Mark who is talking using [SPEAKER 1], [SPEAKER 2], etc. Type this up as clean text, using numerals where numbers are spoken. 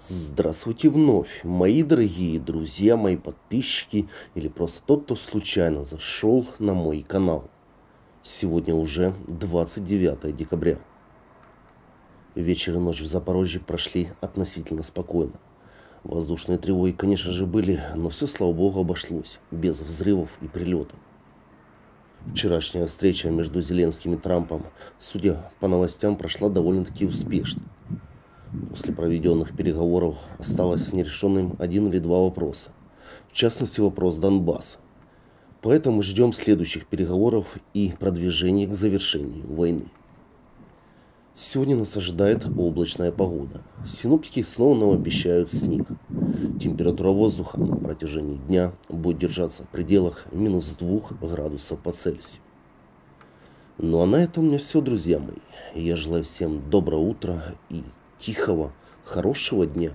[SPEAKER 1] Здравствуйте вновь, мои дорогие друзья, мои подписчики или просто тот, кто случайно зашел на мой канал. Сегодня уже 29 декабря. Вечер и ночь в Запорожье прошли относительно спокойно. Воздушные тревоги, конечно же, были, но все, слава богу, обошлось, без взрывов и прилетов. Вчерашняя встреча между Зеленским и Трампом, судя по новостям, прошла довольно-таки успешно. После проведенных переговоров осталось нерешенным один или два вопроса, в частности вопрос Донбасса. Поэтому ждем следующих переговоров и продвижения к завершению войны. Сегодня нас ожидает облачная погода. Синоптики снова нам обещают снег. Температура воздуха на протяжении дня будет держаться в пределах минус 2 градусов по Цельсию. Ну а на этом у меня все, друзья мои. Я желаю всем доброго утра и тихого, хорошего дня.